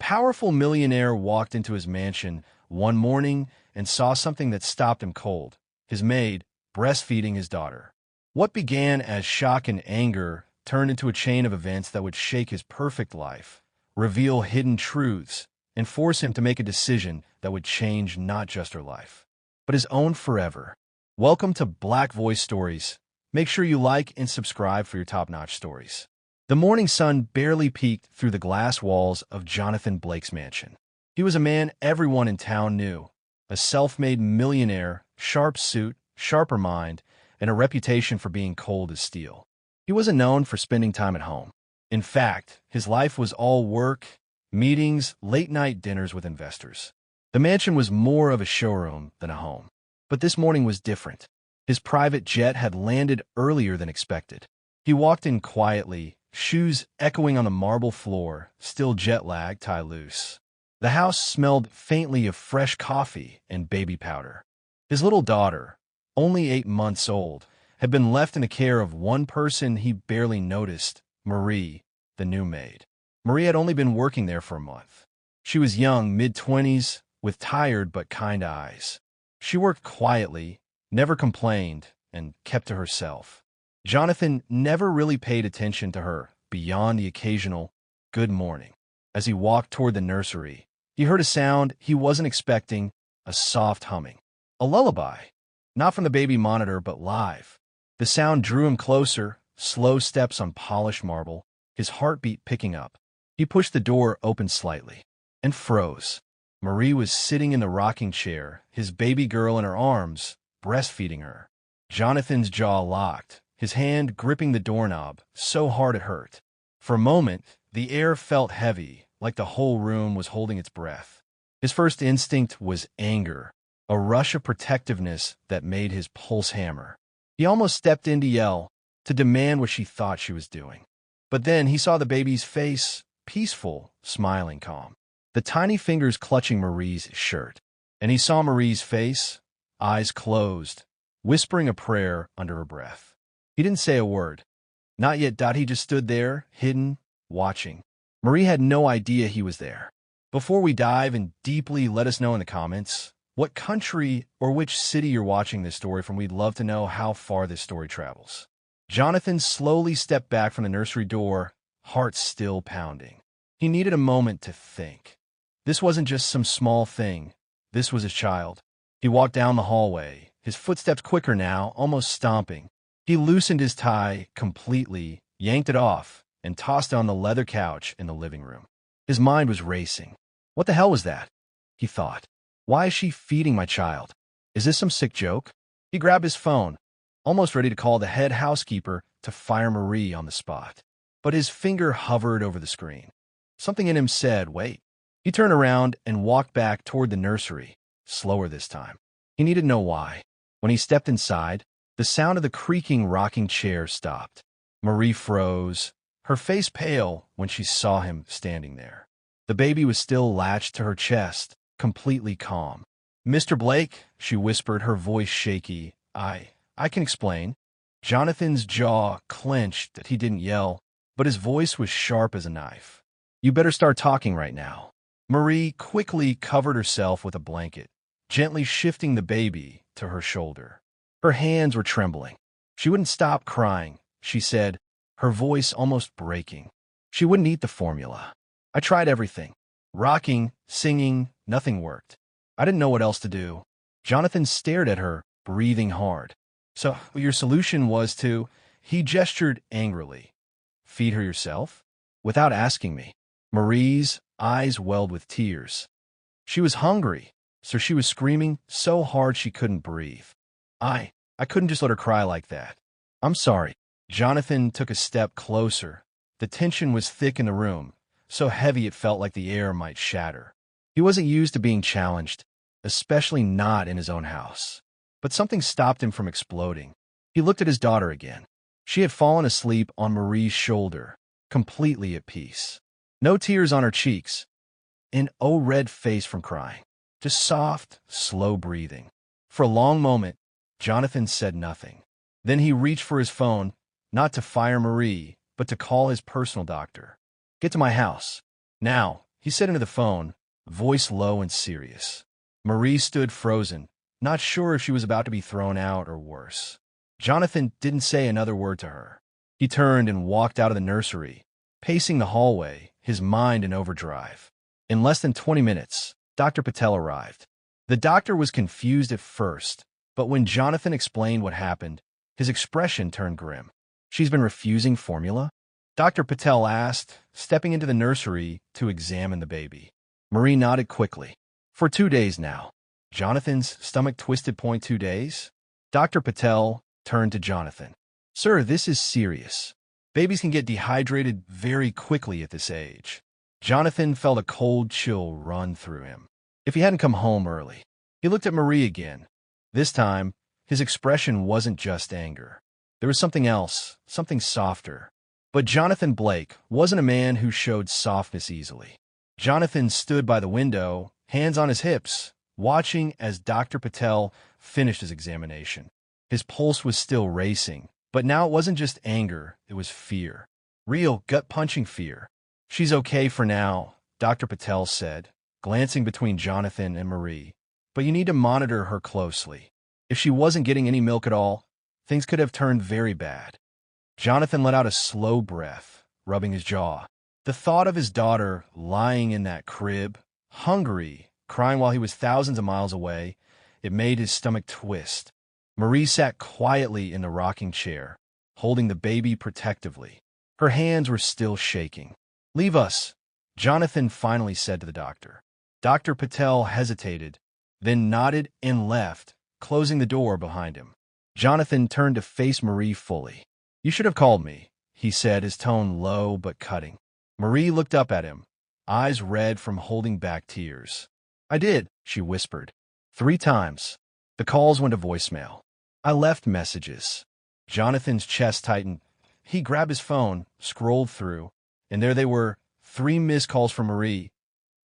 powerful millionaire walked into his mansion one morning and saw something that stopped him cold: his maid breastfeeding his daughter. What began as shock and anger turned into a chain of events that would shake his perfect life, reveal hidden truths, and force him to make a decision that would change not just her life, but his own forever. Welcome to Black Voice Stories. Make sure you like and subscribe for your top-notch stories. The morning sun barely peeked through the glass walls of Jonathan Blake's mansion. He was a man everyone in town knew, a self-made millionaire, sharp suit, sharper mind, and a reputation for being cold as steel. He wasn't known for spending time at home. In fact, his life was all work, meetings, late-night dinners with investors. The mansion was more of a showroom than a home. But this morning was different. His private jet had landed earlier than expected. He walked in quietly, shoes echoing on the marble floor, still jet-lagged, tie loose. The house smelled faintly of fresh coffee and baby powder. His little daughter, only 8 months old, had been left in the care of one person he barely noticed: Marie, the new maid. Marie had only been working there for a month. She was young, mid-20s, with tired but kind eyes. She worked quietly, never complained, and kept to herself. Jonathan never really paid attention to her beyond the occasional "good morning." As he walked toward the nursery, he heard a sound he wasn't expecting: a soft humming. A lullaby. Not from the baby monitor, but live. The sound drew him closer, slow steps on polished marble, his heartbeat picking up. He pushed the door open slightly and froze. Marie was sitting in the rocking chair, his baby girl in her arms, breastfeeding her. Jonathan's jaw locked, his hand gripping the doorknob, so hard it hurt. For a moment, the air felt heavy, like the whole room was holding its breath. His first instinct was anger, a rush of protectiveness that made his pulse hammer. He almost stepped in to yell, to demand what she thought she was doing. But then he saw the baby's face, peaceful, smiling, calm. The tiny fingers clutching Marie's shirt. And he saw Marie's face, eyes closed, whispering a prayer under her breath. He didn't say a word. Not yet. He just stood there, hidden, watching. Marie had no idea he was there. Before we dive in deeply, let us know in the comments what country or which city you're watching this story from. We'd love to know how far this story travels. Jonathan slowly stepped back from the nursery door, heart still pounding. He needed a moment to think. This wasn't just some small thing. This was his child. He walked down the hallway, his footsteps quicker now, almost stomping. He loosened his tie completely, yanked it off, and tossed it on the leather couch in the living room. His mind was racing. What the hell was that? He thought. Why is she feeding my child? Is this some sick joke? He grabbed his phone, almost ready to call the head housekeeper to fire Marie on the spot. But his finger hovered over the screen. Something in him said, wait. He turned around and walked back toward the nursery, slower this time. He needed to know why. When he stepped inside, the sound of the creaking rocking chair stopped. Marie froze, her face pale when she saw him standing there. The baby was still latched to her chest, completely calm. "Mr. Blake," she whispered, her voice shaky. I can explain." Jonathan's jaw clenched that he didn't yell, but his voice was sharp as a knife. "You better start talking right now." Marie quickly covered herself with a blanket, gently shifting the baby to her shoulder. Her hands were trembling. She wouldn't stop crying, she said, her voice almost breaking. She wouldn't eat the formula. "I tried everything. Rocking, singing, nothing worked. I didn't know what else to do." Jonathan stared at her, breathing hard. "So your solution was to—" He gestured angrily. "Feed her yourself? Without asking me?" Marie's eyes welled with tears. She was hungry, so she was screaming so hard she couldn't breathe. I couldn't just let her cry like that. I'm sorry." Jonathan took a step closer. The tension was thick in the room, so heavy it felt like the air might shatter. He wasn't used to being challenged, especially not in his own house. But something stopped him from exploding. He looked at his daughter again. She had fallen asleep on Marie's shoulder, completely at peace. No tears on her cheeks, an red face from crying. Just soft, slow breathing. For a long moment, Jonathan said nothing. Then he reached for his phone, not to fire Marie, but to call his personal doctor. "Get to my house. Now," he said into the phone, voice low and serious. Marie stood frozen, not sure if she was about to be thrown out or worse. Jonathan didn't say another word to her. He turned and walked out of the nursery, pacing the hallway, his mind in overdrive. In less than 20 minutes, Dr. Patel arrived. The doctor was confused at first, but when Jonathan explained what happened, his expression turned grim. She's been refusing formula? Dr. Patel asked, stepping into the nursery to examine the baby. Marie nodded quickly. For 2 days now. Jonathan's stomach twisted. 2 days? Dr. Patel turned to Jonathan. Sir, this is serious. Babies can get dehydrated very quickly at this age. Jonathan felt a cold chill run through him. If he hadn't come home early. He looked at Marie again. This time, his expression wasn't just anger. There was something else, something softer. But Jonathan Blake wasn't a man who showed softness easily. Jonathan stood by the window, hands on his hips, watching as Dr. Patel finished his examination. His pulse was still racing, but now it wasn't just anger, it was fear. Real, gut-punching fear. She's okay for now, Dr. Patel said, glancing between Jonathan and Marie. But you need to monitor her closely. If she wasn't getting any milk at all, things could have turned very bad. Jonathan let out a slow breath, rubbing his jaw. The thought of his daughter lying in that crib, hungry, crying while he was thousands of miles away, it made his stomach twist. Marie sat quietly in the rocking chair, holding the baby protectively. Her hands were still shaking. Leave us, Jonathan finally said to the doctor. Dr. Patel hesitated, then nodded and left, closing the door behind him. Jonathan turned to face Marie fully. You should have called me, he said, his tone low but cutting. Marie looked up at him, eyes red from holding back tears. I did, she whispered. 3 times. The calls went to voicemail. I left messages. Jonathan's chest tightened. He grabbed his phone, scrolled through, and there they were, 3 missed calls from Marie,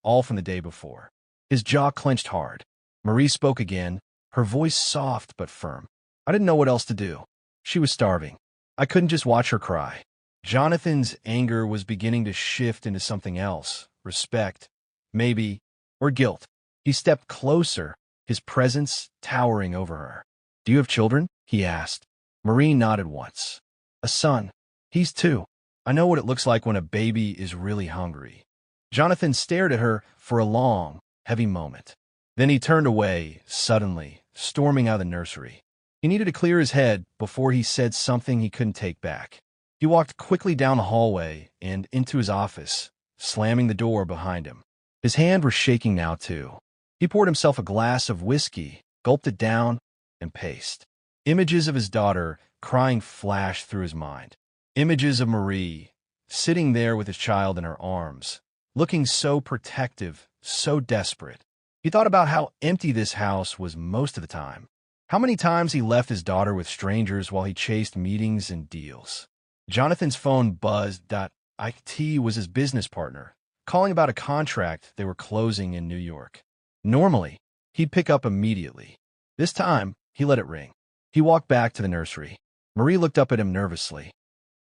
all from the day before. His jaw clenched hard. Marie spoke again, her voice soft but firm. I didn't know what else to do. She was starving. I couldn't just watch her cry. Jonathan's anger was beginning to shift into something else, respect, maybe, or guilt. He stepped closer, his presence towering over her. Do you have children? He asked. Marie nodded once. A son. He's 2. I know what it looks like when a baby is really hungry. Jonathan stared at her for a long, heavy moment. Then he turned away, suddenly, storming out of the nursery. He needed to clear his head before he said something he couldn't take back. He walked quickly down the hallway and into his office, slamming the door behind him. His hands were shaking now, too. He poured himself a glass of whiskey, gulped it down, and paced. Images of his daughter crying flashed through his mind. Images of Marie, sitting there with his child in her arms, looking so protective, so desperate. He thought about how empty this house was most of the time. How many times he left his daughter with strangers while he chased meetings and deals. Jonathan's phone buzzed. IT was his business partner, calling about a contract they were closing in New York. Normally, he'd pick up immediately. This time, he let it ring. He walked back to the nursery. Marie looked up at him nervously.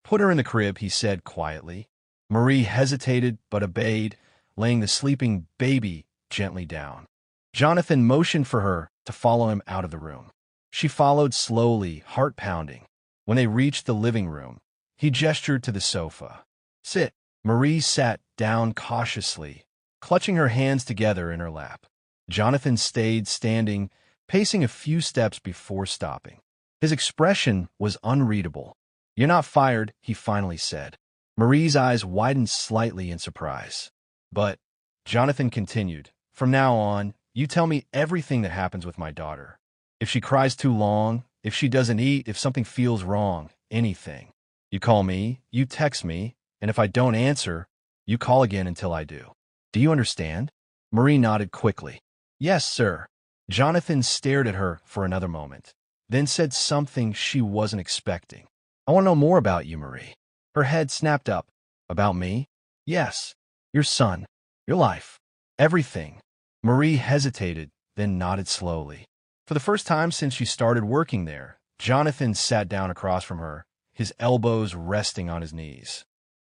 Put her in the crib, he said quietly. Marie hesitated but obeyed, laying the sleeping baby gently down. Jonathan motioned for her to follow him out of the room. She followed slowly, heart pounding. When they reached the living room, he gestured to the sofa. Sit. Marie sat down cautiously, clutching her hands together in her lap. Jonathan stayed standing, pacing a few steps before stopping. His expression was unreadable. You're not fired, he finally said. Marie's eyes widened slightly in surprise. But, Jonathan continued, from now on, you tell me everything that happens with my daughter. If she cries too long, if she doesn't eat, if something feels wrong, anything. You call me, you text me, and if I don't answer, you call again until I do. Do you understand? Marie nodded quickly. Yes, sir. Jonathan stared at her for another moment, then said something she wasn't expecting. I want to know more about you, Marie. Her head snapped up. About me? Yes. Your son. Your life. Everything. Marie hesitated, then nodded slowly. For the first time since she started working there, Jonathan sat down across from her, his elbows resting on his knees.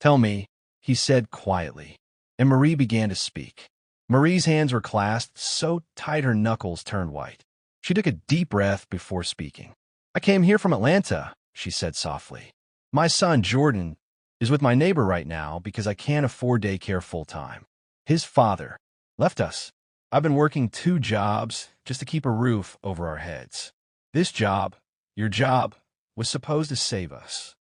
Tell me, he said quietly. and Marie began to speak. Marie's hands were clasped so tight her knuckles turned white. She took a deep breath before speaking. "I came here from Atlanta," she said softly. "My son, Jordan, is with my neighbor right now because I can't afford daycare full-time. His father left us. I've been working 2 jobs just to keep a roof over our heads. This job, your job, was supposed to save us."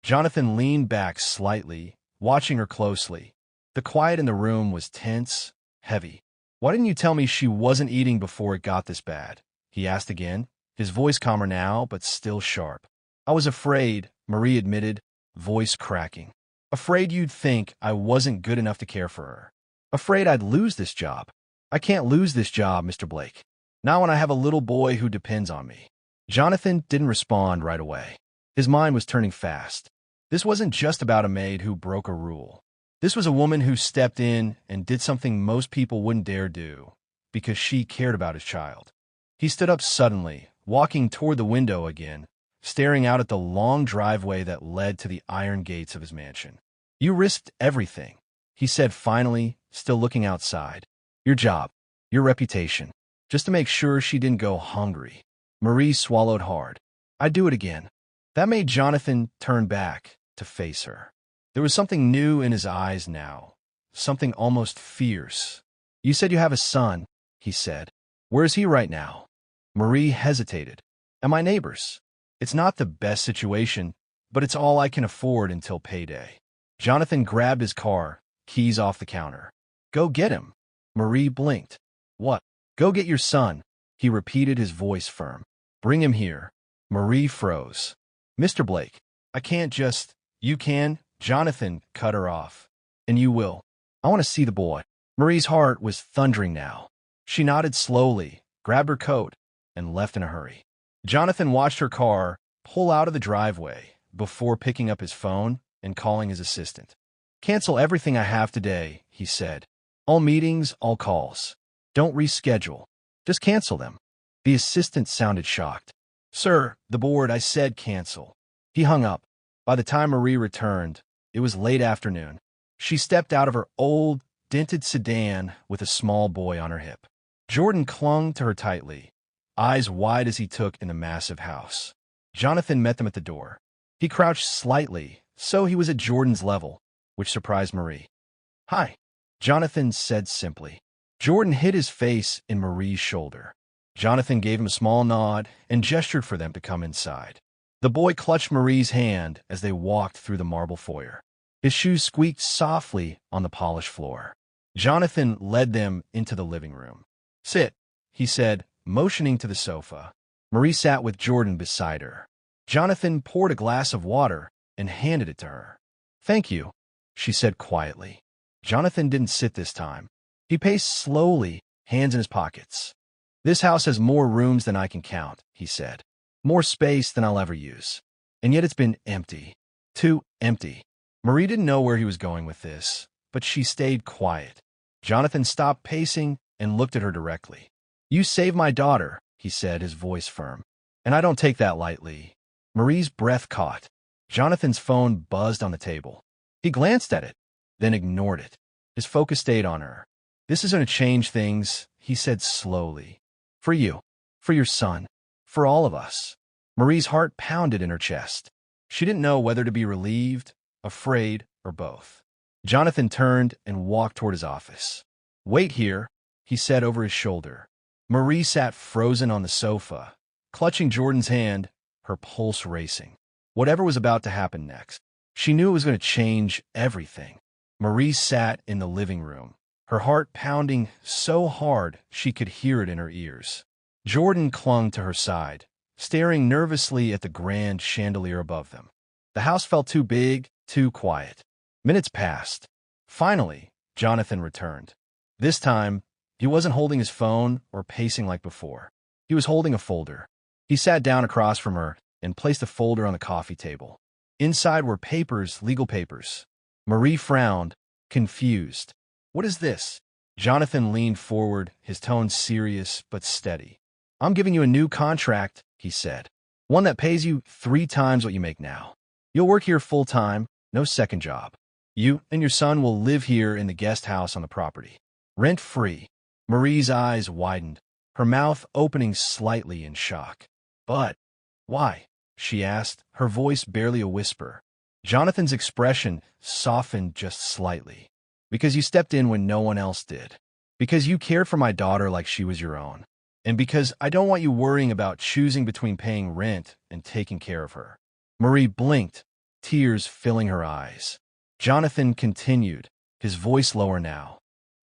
Jonathan leaned back slightly, watching her closely. The quiet in the room was tense, heavy. "Why didn't you tell me she wasn't eating before it got this bad?" he asked again, his voice calmer now, but still sharp. "I was afraid," Marie admitted, voice cracking. "Afraid you'd think I wasn't good enough to care for her. Afraid I'd lose this job. I can't lose this job, Mr. Blake. Not when I have a little boy who depends on me." Jonathan didn't respond right away. His mind was turning fast. This wasn't just about a maid who broke a rule. This was a woman who stepped in and did something most people wouldn't dare do, because she cared about his child. He stood up suddenly, walking toward the window again, staring out at the long driveway that led to the iron gates of his mansion. "You risked everything," he said finally, still looking outside. "Your job, your reputation, just to make sure she didn't go hungry." Marie swallowed hard. "I'd do it again." That made Jonathan turn back to face her. There was something new in his eyes now, something almost fierce. "You said you have a son," he said. "Where is he right now?" Marie hesitated. "At my neighbor's. It's not the best situation, but it's all I can afford until payday." Jonathan grabbed his car, keys off the counter. "Go get him." Marie blinked. "What?" "Go get your son," he repeated, his voice firm. "Bring him here." Marie froze. "Mr. Blake, I can't just—" "You can," Jonathan cut her off. "And you will. I want to see the boy." Marie's heart was thundering now. She nodded slowly, grabbed her coat, and left in a hurry. Jonathan watched her car pull out of the driveway before picking up his phone and calling his assistant. "Cancel everything I have today," he said. "All meetings, all calls. Don't reschedule. Just cancel them." The assistant sounded shocked. "Sir, the board, I said cancel." He hung up. By the time Marie returned, it was late afternoon. She stepped out of her old, dented sedan with a small boy on her hip. Jordan clung to her tightly, eyes wide as he took in the massive house. Jonathan met them at the door. He crouched slightly, so he was at Jordan's level, which surprised Marie. "Hi," Jonathan said simply. Jordan hid his face in Marie's shoulder. Jonathan gave him a small nod and gestured for them to come inside. The boy clutched Marie's hand as they walked through the marble foyer. His shoes squeaked softly on the polished floor. Jonathan led them into the living room. "Sit," he said, motioning to the sofa. Marie sat with Jordan beside her. Jonathan poured a glass of water and handed it to her. "Thank you," she said quietly. Jonathan didn't sit this time. He paced slowly, hands in his pockets. "This house has more rooms than I can count," he said. "More space than I'll ever use. And yet it's been empty. Too empty." Marie didn't know where he was going with this, but she stayed quiet. Jonathan stopped pacing and looked at her directly. "You saved my daughter," he said, his voice firm. "And I don't take that lightly." Marie's breath caught. Jonathan's phone buzzed on the table. He glanced at it, then ignored it. His focus stayed on her. "This is going to change things," he said slowly. "For you, for your son, for all of us." Marie's heart pounded in her chest. She didn't know whether to be relieved, afraid, or both. Jonathan turned and walked toward his office. "Wait here," he said over his shoulder. Marie sat frozen on the sofa, clutching Jordan's hand, her pulse racing. Whatever was about to happen next, she knew it was going to change everything. Marie sat in the living room, her heart pounding so hard she could hear it in her ears. Jordan clung to her side, staring nervously at the grand chandelier above them. The house felt too big, too quiet. Minutes passed. Finally, Jonathan returned. This time, he wasn't holding his phone or pacing like before. He was holding a folder. He sat down across from her and placed the folder on the coffee table. Inside were papers, legal papers. Marie frowned, confused. "What is this?" Jonathan leaned forward, his tone serious but steady. "I'm giving you a new contract," he said. "One that pays you 3 times what you make now. You'll work here full-time, no second job. You and your son will live here in the guest house on the property. Rent-free. Marie's eyes widened, her mouth opening slightly in shock. But why? She asked, her voice barely a whisper. Jonathan's expression softened just slightly. Because you stepped in when no one else did. Because you cared for my daughter like she was your own. And because I don't want you worrying about choosing between paying rent and taking care of her. Marie blinked, tears filling her eyes. Jonathan continued, his voice lower now.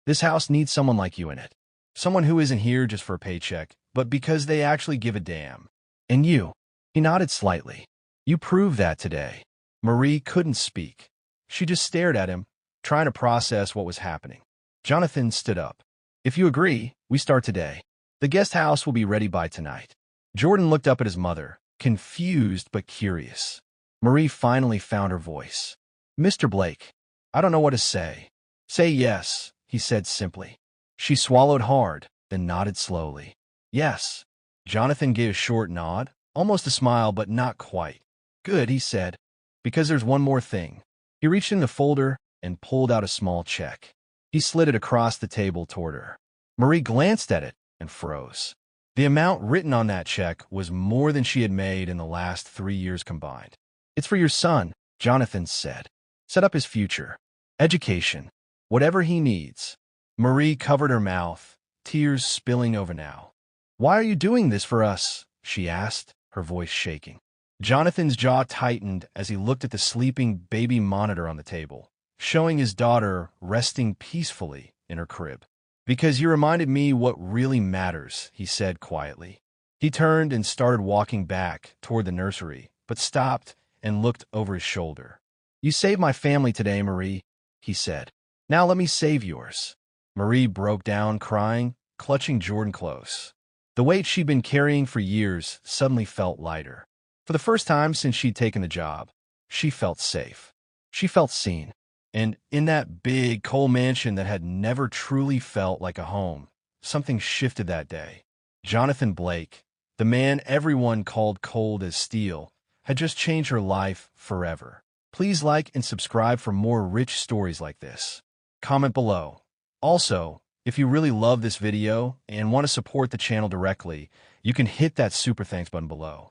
This house needs someone like you in it. Someone who isn't here just for a paycheck, but because they actually give a damn. And you. He nodded slightly. You proved that today. Marie couldn't speak. She just stared at him, trying to process what was happening. Jonathan stood up. If you agree, we start today. The guest house will be ready by tonight. Jordan looked up at his mother, confused but curious. Marie finally found her voice. Mr. Blake, I don't know what to say. Say yes, he said simply. She swallowed hard, then nodded slowly. Yes. Jonathan gave a short nod, almost a smile, but not quite. Good, he said. Because there's one more thing. He reached in the folder and pulled out a small check. He slid it across the table toward her. Marie glanced at it and froze. The amount written on that check was more than she had made in the last 3 years combined. It's for your son, Jonathan said. Set up his future. Education. Whatever he needs. Marie covered her mouth, tears spilling over now. Why are you doing this for us? She asked, her voice shaking. Jonathan's jaw tightened as he looked at the sleeping baby monitor on the table, showing his daughter resting peacefully in her crib. Because you reminded me what really matters, he said quietly. He turned and started walking back toward the nursery, but stopped and looked over his shoulder. You saved my family today, Marie, he said. Now let me save yours. Marie broke down crying, clutching Jordan close. The weight she'd been carrying for years suddenly felt lighter. For the first time since she'd taken the job, she felt safe. She felt seen. And in that big, cold mansion that had never truly felt like a home, something shifted that day. Jonathan Blake, the man everyone called cold as steel, had just changed her life forever. Please like and subscribe for more rich stories like this. Comment below. Also, if you really love this video and want to support the channel directly, you can hit that super thanks button below.